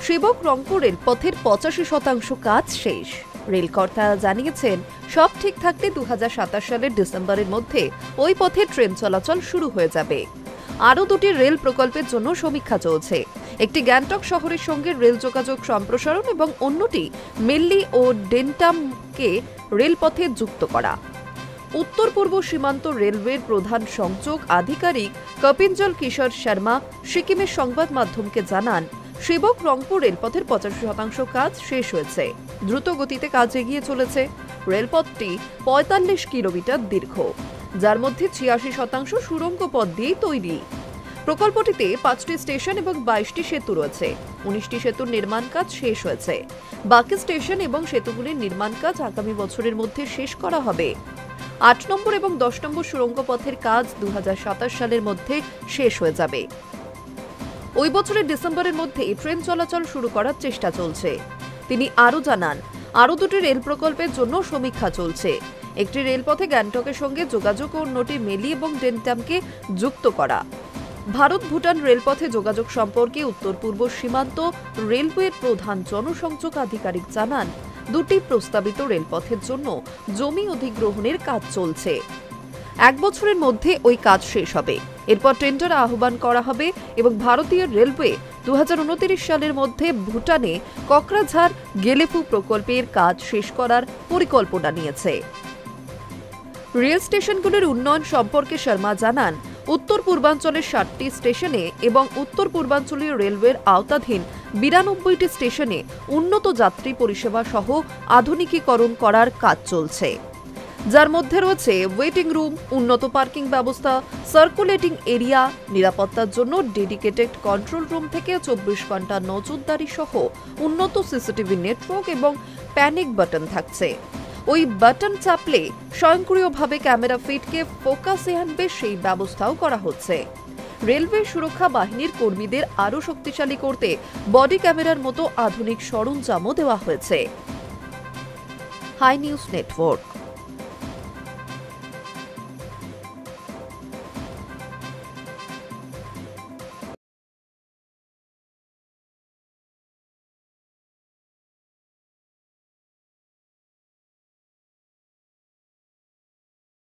সেবক রংপুর রেলপথের 85% কাজ শেষ। রেলকর্তারা জানিয়েছেন, সব ঠিক থাকলে 2027 সালের ডিসেম্বরের মধ্যে ওই পথে ট্রেন চলাচল শুরু হয়ে যাবে। আরও দুটি রেল প্রকল্পের জন্য সমীক্ষা চলছে। একটি গ্যাংটক শহরের সঙ্গে রেল যোগাযোগ সম্প্রসারণ এবং অন্যটি মেল্লি ও ডেন্টামকে রেলপথে যুক্ত করা। উত্তর পূর্ব সীমান্ত রেলওয়ের প্রধান সংযোগ আধিকারিক কপিঞ্জল কিশোর শর্মা সিকিমের সংবাদ মাধ্যমকে জানান, সেবক রংপুর রেলপথের 85% কাজ শেষ হয়েছে। দ্রুত গতিতে কাজ এগিয়ে চলেছে। রেলপথটি 45 কিলোমিটার দীর্ঘ, যার মধ্যে 86% সুড়ঙ্গ পথ দিয়ে তৈরি। প্রকল্পটিতে 5টি স্টেশন এবং 22টি সেতু রয়েছে। 19টি সেতুর নির্মাণ কাজ শেষ হয়েছে। বাকি স্টেশন এবং সেতুগুলির নির্মাণ কাজ আগামী বছরের মধ্যে শেষ করা হবে। 8 নম্বর এবং 10 নম্বর সুড়ঙ্গ পথের কাজ 2027 সালের মধ্যে শেষ হয়ে যাবে। ওই বছরের ডিসেম্বরের মধ্যে ট্রেন চলাচল শুরু করার চেষ্টা চলছে। তিনি আরও জানান, আরও দুটি রেল প্রকল্পের জন্য সমীক্ষা চলছে। একটি রেলপথে গ্যাংটকের সঙ্গে যোগাযোগ ও অন্যটি মেলি এবং ডেন্টামকে যুক্ত করা। ভারত ভুটান রেলপথে যোগাযোগ সম্পর্কে উত্তর পূর্ব সীমান্ত রেলওয়ের প্রধান জনসংযোগ আধিকারিক জানান, দুটি প্রস্তাবিত রেলপথের জন্য জমি অধিগ্রহণের কাজ চলছে। 1 বছরের মধ্যে ওই কাজ শেষ হবে। এরপর টেন্ডার আহ্বান করা হবে এবং ভারতীয় রেলওয়ে 2029 সালের মধ্যে ভুটানে ককরাঝাড় গেলেফু প্রকল্পের কাজ শেষ করার পরিকল্পনা নিয়েছে। রেল স্টেশনগুলির উন্নয়ন সম্পর্কে শর্মা জানান, উত্তর পূর্বাঞ্চলের 60টি স্টেশনে এবং উত্তর পূর্বাঞ্চলীয় রেলওয়ের আওতাধীন 92টি স্টেশনে উন্নত যাত্রী পরিষেবা সহ আধুনিকীকরণ করার কাজ চলছে, যার মধ্যে রয়েছে ওয়েটিং রুম, উন্নত পার্কিং ব্যবস্থা, সার্কুলেটিং এরিয়া, নিরাপত্তার জন্য ডেডিকেটেড কন্ট্রোল রুম থেকে 24 ঘন্টা নজরদারি সহ উন্নত সিসিটিভি নেটওয়ার্ক এবং প্যানিক বাটন থাকছে। ওই বাটন চাপলে স্বয়ংক্রিয়ভাবে ক্যামেরা ফিডকে ফোকাসে আনবে, সেই ব্যবস্থাও করা হচ্ছে। রেলওয়ে সুরক্ষা বাহিনীর কর্মীদের আরও শক্তিশালী করতে বডি ক্যামেরার মতো আধুনিক সরঞ্জামও দেওয়া হয়েছে। Hi news network.